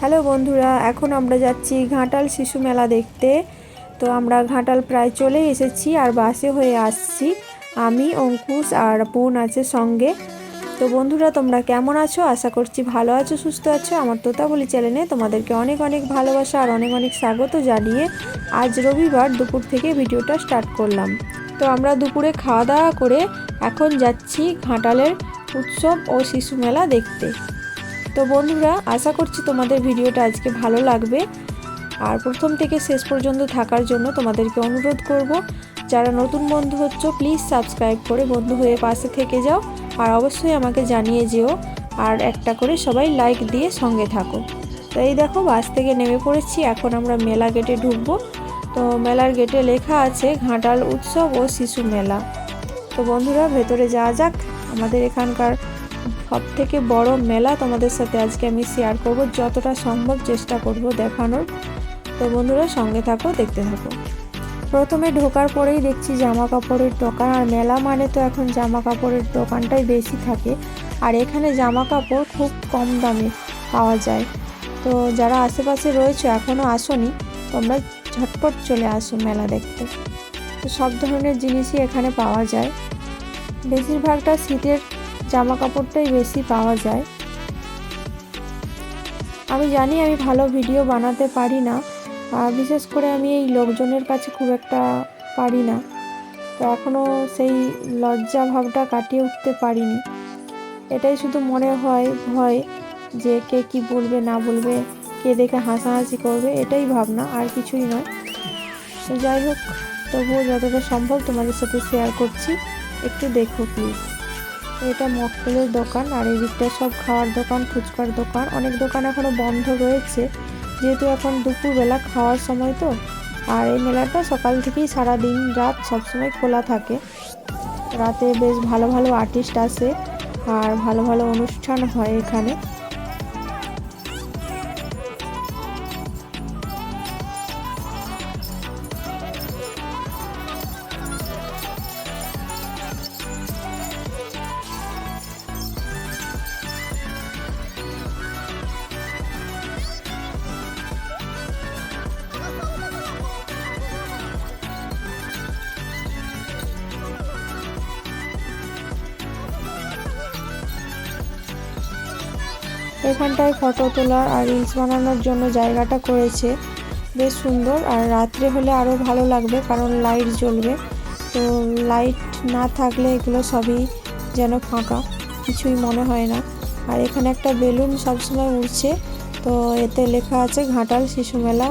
Hello বন্ধুরা, এখন আমরা যাচ্ছি ঘাটাল শিশু মেলা দেখতে। তো আমরা ঘাটাল প্রায় চলে এসেছি আর বাসে হয়ে আসছি। আমি, অঙ্কুশ আর বোন আছে সঙ্গে। তো বন্ধুরা, তোমরা কেমন আছো? আশা করছি ভালো আছো, সুস্থ আছো। আমার তোতাবলি চ্যানেলে তোমাদেরকে অনেক অনেক ভালোবাসা আর অনেক অনেক স্বাগত জানিয়ে আজ রবিবার দুপুর থেকে ভিডিওটা স্টার্ট করলাম। তো আমরা দুপুরে খাওয়া দাওয়া করে এখন যাচ্ছি ঘাটালের উৎসব ও শিশু মেলা দেখতে। তো বন্ধুরা, আশা করছি তোমাদের ভিডিওটা আজকে ভালো লাগবে আর প্রথম থেকে শেষ পর্যন্ত থাকার জন্য তোমাদেরকে অনুরোধ করব, যারা নতুন বন্ধু হচ্ছ প্লিজ সাবস্ক্রাইব করে বন্ধু হয়ে পাশে থেকে যাও আর অবশ্যই আমাকে জানিয়ে যেও আর একটা করে সবাই লাইক দিয়ে সঙ্গে থাকো। তো এই দেখো, বাস থেকে নেমে পড়েছি, এখন আমরা মেলা গেটে ঢুকবো। তো মেলার গেটে লেখা আছে ঘাটাল উৎসব ও শিশু মেলা। তো বন্ধুরা, ভেতরে যাওয়া যাক। আমাদের এখানকার সব থেকে বড় মেলা তোমাদের সাথে আজকে আমি শেয়ার করব, যতটা সম্ভব চেষ্টা করব দেখানোর। তো বন্ধুরা, সঙ্গে থাকো, দেখতে থাকো। প্রথমে ঢোকার পরেই দেখছি জামা কাপড়ের দোকান, আর মেলা মানে তো এখন জামা কাপড়ের দোকানটাই বেশি থাকে। আর এখানে জামা কাপড় খুব কম দামে পাওয়া যায়। তো যারা আশেপাশে রয়েছে এখনও আসোনি, তোমরা ঝটপট চলে আসো মেলা দেখতে। তো সব ধরনের জিনিসই এখানে পাওয়া যায়, বেশিরভাগটা শীতের জামা কাপড়টাই বেশি পাওয়া যায়। আমি জানি আমি ভালো ভিডিও বানাতে পারি না, বিশেষ করে আমি এই লোকজনের কাছে খুব একটা পারি না। তো এখনও সেই লজ্জা ভাবটা কাটিয়ে উঠতে পারিনি। এটাই শুধু মনে হয় ভয়, যে কে কি বলবে না বলবে, কে দেখে হাসাহাসি করবে, এটাই ভাবনা, আর কিছুই নয়। তো যাই হোক, তবুও যতটা সম্ভব তোমাদের সাথে শেয়ার করছি, একটু দেখো প্লিজ। এটা মকটেলের দোকান, আর এই দিকটা সব খাওয়ার দোকান, ফুচকার দোকান। অনেক দোকান এখনও বন্ধ রয়েছে, যেহেতু এখন দুপুরবেলা খাওয়ার সময়। তো আর এই মেলাটা সকাল থেকেই সারা দিন রাত সবসময় খোলা থাকে। রাতে বেশ ভালো ভালো আর্টিস্ট আসে আর ভালো ভালো অনুষ্ঠান হয় এখানে। এখানটায় ফটো তোলার আর রিলস বানানোর জন্য জায়গাটা করেছে, বেশ সুন্দর। আর রাত্রে হলে আরও ভালো লাগবে, কারণ লাইট জ্বলবে। তো লাইট না থাকলে এগুলো সবই যেন ফাঁকা, কিছুই মনে হয় না। আর এখানে একটা বেলুন সবসময় উড়ছে, তো এতে লেখা আছে ঘাটাল শিশু মেলা।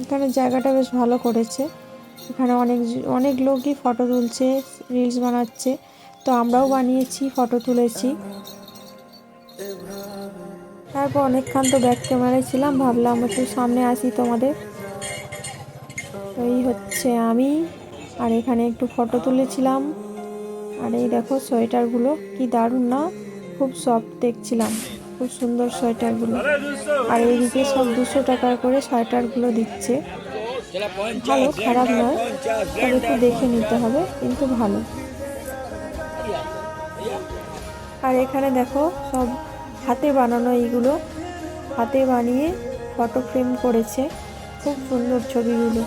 এখানে জায়গাটা বেশ ভালো করেছে। এখানে অনেক অনেক লোকই ফটো তুলছে, রিলস বানাচ্ছে। তো আমরাও বানিয়েছি, ফটো তুলেছি। তারপর অনেকক্ষণ তো ব্যাক ক্যামেরায় ছিলাম, ভাবলাম একটু সামনে আসি তোমাদের। এই হচ্ছে আমি, আর এখানে একটু ফটো তুলেছিলাম। আর এই দেখো সোয়েটারগুলো কি দারুণ না, খুব সফট দেখছিলাম, খুব সুন্দর সোয়েটারগুলো। আর এইদিকে সব 200 টাকা করে সোয়েটারগুলো দিচ্ছে। ভালো, খারাপ নয়, তবে একটু দেখে নিতে হবে, কিন্তু ভালো। আর এখানে দেখো সব হাতে বানানো, এইগুলো হাতে বানিয়ে ফটো ফ্রেম করেছে। খুব সুন্দর ছবিগুলো,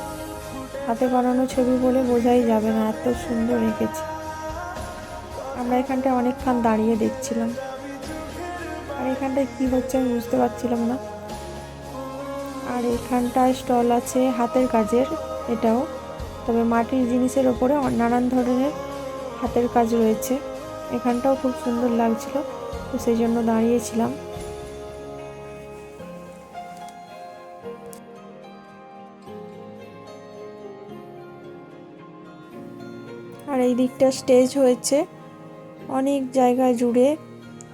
হাতে বানানো ছবি বলে বোঝাই যাবে না, এত সুন্দর এঁকেছে। আমরা এখানটায় অনেকক্ষণ দাঁড়িয়ে দেখছিলাম। আর এখানটায় কি হচ্ছে আমি বুঝতে পারছিলাম না। আর এখানটায় স্টল আছে হাতের কাজের, এটাও, তবে মাটির জিনিসের ওপরে নানান ধরনের হাতের কাজ রয়েছে। এখানটাও খুব সুন্দর লাগছিল, তো সেই জন্য দাঁড়িয়েছিলাম। আর এই দিকটা স্টেজ হয়েছে, অনেক জায়গায় জুড়ে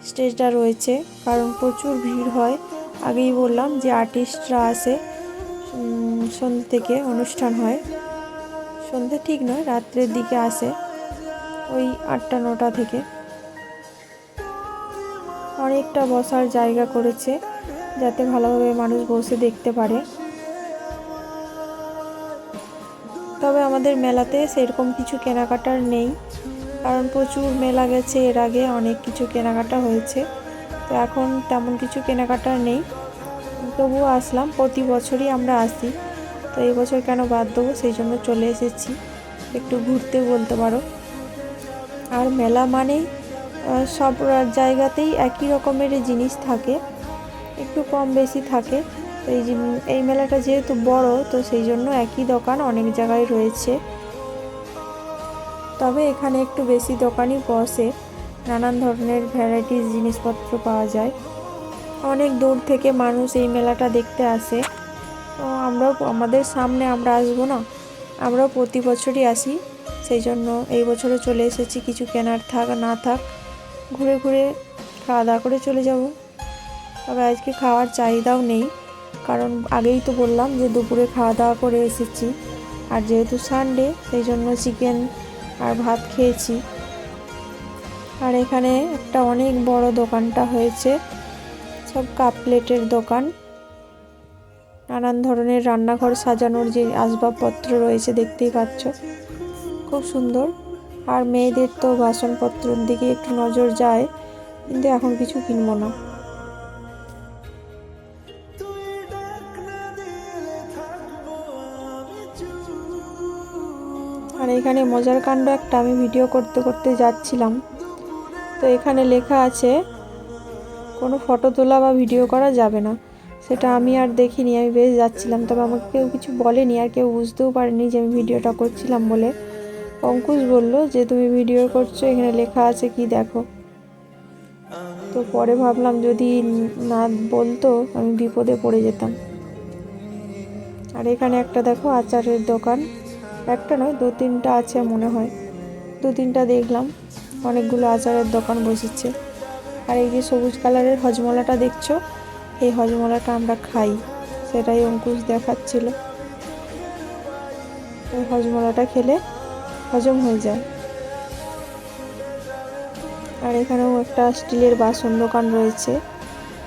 স্টেজটা রয়েছে, কারণ প্রচুর ভিড় হয়। আগেই বললাম যে আর্টিস্টরা আসে, সন্ধ্যে থেকে অনুষ্ঠান হয়। সন্ধ্যে ঠিক নয়, রাত্রের দিকে আসে, ওই 8টা-9টা থেকে। অনেকটা বসার জায়গা করেছে, যাতে ভালোভাবে মানুষ বসে দেখতে পারে। তবে আমাদের মেলাতে সেরকম কিছু কেনাকাটার নেই, কারণ প্রচুর মেলা গেছে এর আগে, অনেক কিছু কেনাকাটা হয়েছে। তো এখন তেমন কিছু কেনাকাটার নেই, তবুও আসলাম, প্রতি বছরই আমরা আসি, তো এই বছর কেন বাদ দেবো, সেই জন্য চলে এসেছি একটু ঘুরতে বলতে পারো। আর মেলা মানে সব জায়গাতেই একই রকমের জিনিস থাকে, একটু কম বেশি থাকে। তো এই মেলাটা যেহেতু বড়, তো সেই জন্য একই দোকান অনেক জায়গায় রয়েছে, তবে এখানে একটু বেশি দোকানই বসে, নানান ধরনের ভ্যারাইটিস জিনিসপত্র পাওয়া যায়। অনেক দূর থেকে মানুষ এই মেলাটা দেখতে আসে। তো আমরাও, আমাদের সামনে আমরা আসবো না, আমরাও প্রতি বছরই আসি, সেই জন্য এই বছরে চলে এসেছি। কিছু কেনার থাক না থাক, ঘুরে ঘুরে খাওয়া দাওয়া করে চলে যাব। তবে আজকে খাওয়ার চাহিদাও নেই, কারণ আগেই তো বললাম যে দুপুরে খাওয়া দাওয়া করে এসেছি, আর যেহেতু সানডে সেই জন্য চিকেন আর ভাত খেয়েছি। আর এখানে একটা অনেক বড় দোকানটা হয়েছে, সব কাপ প্লেটের দোকান, নানান ধরনের রান্নাঘর সাজানোর যে আসবাবপত্র রয়েছে দেখতেই পাচ্ছ, খুব সুন্দর। আর মেয়েদের তো বাসনপত্রের দিকে একটু নজর যায়, কিন্তু এখন কিছু কিনবো না। আর এখানে মজার কাণ্ড একটা, আমি ভিডিও করতে করতে যাচ্ছিলাম, তো এখানে লেখা আছে কোনো ফটো তোলা বা ভিডিও করা যাবে না। সেটা আমি আর দেখিনি, আমি বেশ যাচ্ছিলাম, তবে আমাকে কেউ কিছু বলেনি, আর কেউ বুঝতেও পারেনি যে আমি ভিডিওটা করছিলাম বলে। অঙ্কুশ বলল যে তুমি ভিডিও করছো, এখানে লেখা আছে কি দেখো। তো পরে ভাবলাম যদি না বলতো আমি বিপদে পড়ে যেতাম। আর এখানে একটা দেখো আচারের দোকান, একটা নয় 2-3টা আছে মনে হয়, 2-3টা দেখলাম, অনেকগুলো আচারের দোকান বসেছে। আর এই যে সবুজ কালারের হজমলাটা দেখছো, এই হজমলাটা আমরা খাই, সেটাই অঙ্কুশ দেখাচ্ছিল। এই হজমলাটা খেলে হজম হয়ে যায়। আর এখানেও একটা স্টিলের বাসন দোকান রয়েছে।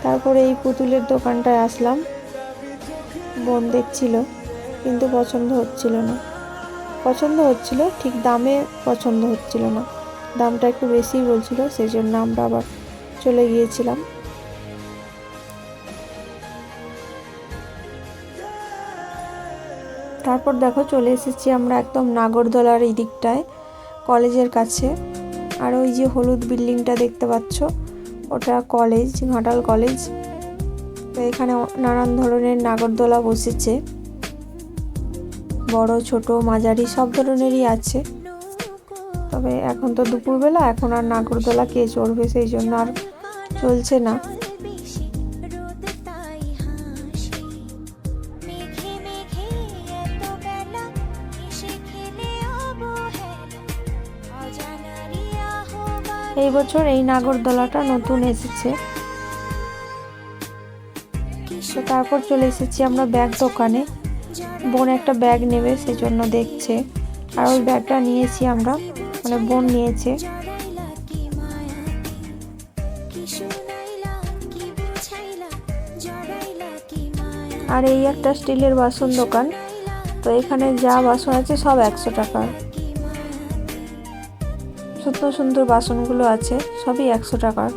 তারপরে এই পুতুলের দোকানটায় আসলাম, বোন দেখছিল, কিন্তু পছন্দ হচ্ছিল না, পছন্দ হচ্ছিল ঠিক, দামে পছন্দ হচ্ছিল না, দামটা একটু বেশিই বলছিল, সেই জন্য আমরা আবার চলে গিয়েছিলাম। তারপর দেখো চলে এসেছি আমরা একদম নাগরদোলার এই দিকটায়, কলেজের কাছে। আর ওই যে হলুদ বিল্ডিংটা দেখতে পাচ্ছ, ওটা কলেজ, ঘাটাল কলেজ। তো এখানে নানান ধরনের নাগরদোলা বসেছে, বড় ছোট মাঝারি সব ধরনেরই আছে। তবে এখন তো দুপুরবেলা, এখন আর নাগরদোলা কে চড়বে, সেই জন্য আর চলছে না। এই বছর এই নাগরদোলাটা নতুন এসেছে। তো তারপর চলে এসেছি আমরা ব্যাগ দোকানে, বোন একটা ব্যাগ নেবে সেজন্য দেখছে, আর ওই ব্যাগটা নিয়েছি আমরা, মানে বোন নিয়েছে। আর এই একটা স্টিলের বাসন দোকান, তো এখানে যা বাসন আছে সব 100 টাকা, সুন্দর সুন্দর বাসনগুলো আছে, সবই 100 টাকার।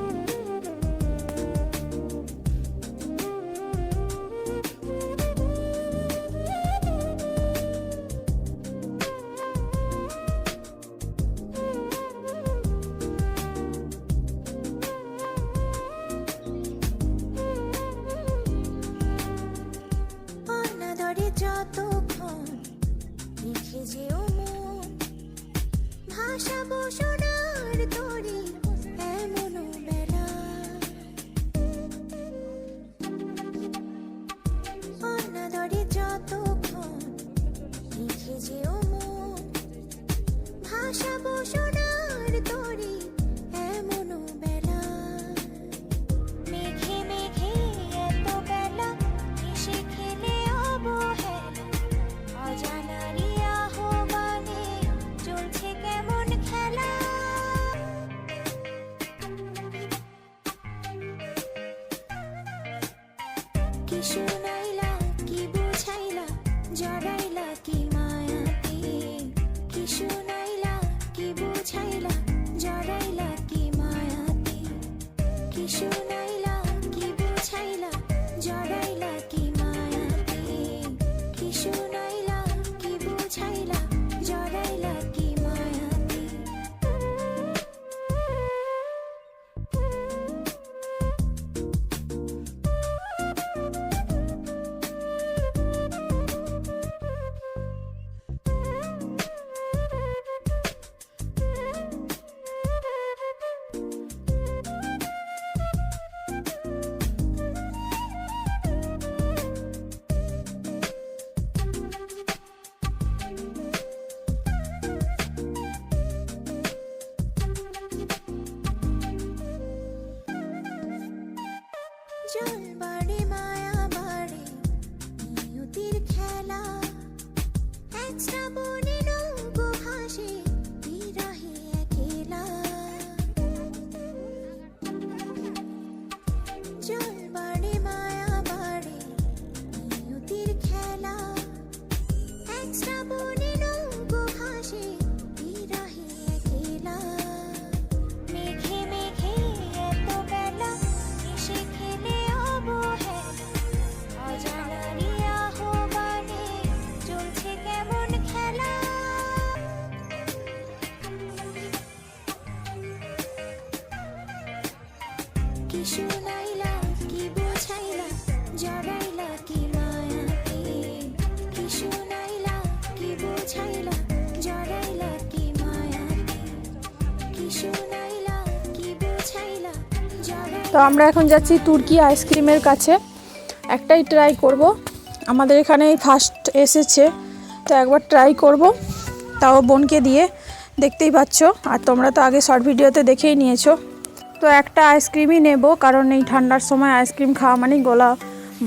কি শুনাইলা কি বুঝাইলা জড়াইলা কি মায়াতে, কি শুনাইলা কি বুঝাইলা জড়াইলা কি মায়াতে, কি শুনাইলা কি বুঝাইলা জড়াইলা বাড়ে মায়া বাড়ে নিয়তির খেলা এক শ্রাবণে নৌকো ভাসে বিরহে একলা জল বাড়ে মায়া বাড়ে নিয়তির খেলা এক শ্রাবণে নৌকো ভাসে বিরহে একলা মেঘে মেঘে এত বেলা এসে খেলে অবহেলা অজানারি আহ্বানে চলছে কেমন খেলা কি শুনাইলা কি বুঝাইলা জড়াইলা কি মায়াতে কি শুনাইলা কি বুঝাইলা জড়াইলা কি মায়াতে কি শুনাইলা কি বুঝাইলা তো আমরা এখন যাচ্ছি তুর্কি আইসক্রিমের কাছে। একটাই ট্রাই করব, আমাদের এখানে ফার্স্ট এসেছে তো একবার ট্রাই করব, তাও বোনকে দিয়ে। দেখতেই পাচ্ছ, আর তোমরা তো আগে শর্ট ভিডিওতে দেখেই নিয়েছো। তো একটা আইসক্রিমই নেব, কারণ এই ঠান্ডার সময় আইসক্রিম খাওয়া মানে গলা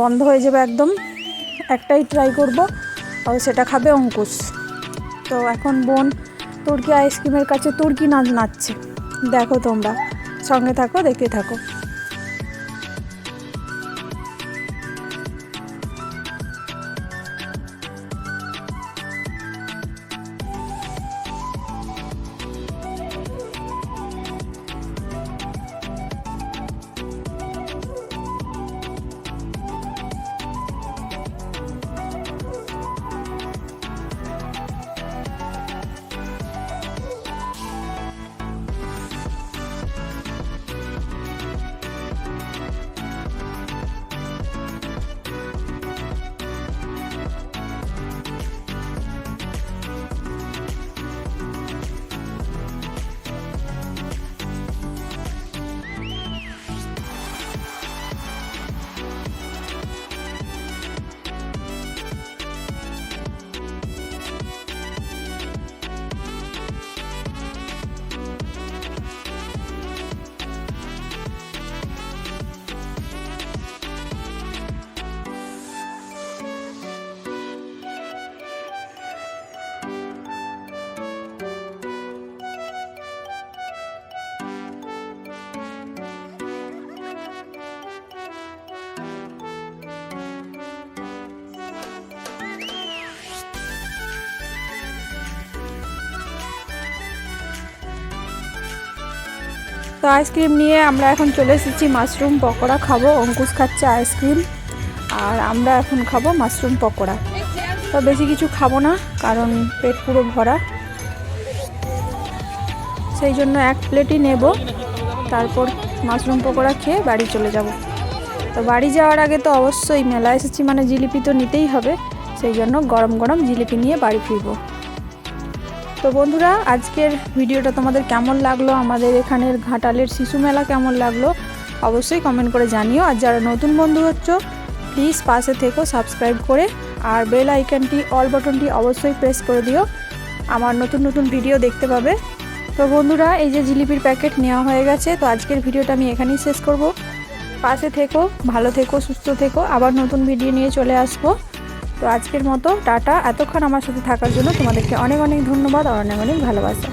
বন্ধ হয়ে যাবে একদম। একটাই ট্রাই করব, আর সেটা খাবে অঙ্কুশ। তো এখন বোন তুর্কি আইসক্রিমের কাছে তুর্কি নাচ নাচছে, দেখো তোমরা, সঙ্গে থাকো, দেখতে থাকো। তো আইসক্রিম নিয়ে আমরা এখন চলে এসেছি মাশরুম পকোড়া খাবো। অঙ্কুশ খাচ্ছে আইসক্রিম, আর আমরা এখন খাবো মাশরুম পকোড়া। তো বেশি কিছু খাবো না, কারণ পেট পুরো ভরা, সেই জন্য এক প্লেটই নেব, তারপর মাশরুম পকোড়া খেয়ে বাড়ি চলে যাব। তো বাড়ি যাওয়ার আগে তো অবশ্যই মেলা এসেছি মানে জিলিপি তো নিতেই হবে, সেই জন্য গরম গরম জিলিপি নিয়ে বাড়ি ফিরবো। তো বন্ধুরা, আজকের ভিডিওটা তোমাদের কেমন লাগলো, আমাদের এখানের ঘাটালের শিশু মেলা কেমন লাগলো অবশ্যই কমেন্ট করে জানিও। আর যারা নতুন বন্ধু হচ্ছ প্লিজ পাশে থেকো সাবস্ক্রাইব করে, আর বেল আইকনটি অল বাটনটি অবশ্যই প্রেস করে দিও, আমার নতুন নতুন ভিডিও দেখতে পাবে। তো বন্ধুরা, এই যে জিলিপির প্যাকেট নেওয়া হয়ে গেছে। তো আজকের ভিডিওটা আমি এখানেই শেষ করব। পাশে থেকো, ভালো থেকো, সুস্থ থেকো, আবার নতুন ভিডিও নিয়ে চলে আসবো। তো আজকের মতো টাটা। এতক্ষণ আমার সাথে থাকার জন্য তোমাদেরকে অনেক অনেক ধন্যবাদ আর অনেক অনেক ভালোবাসা।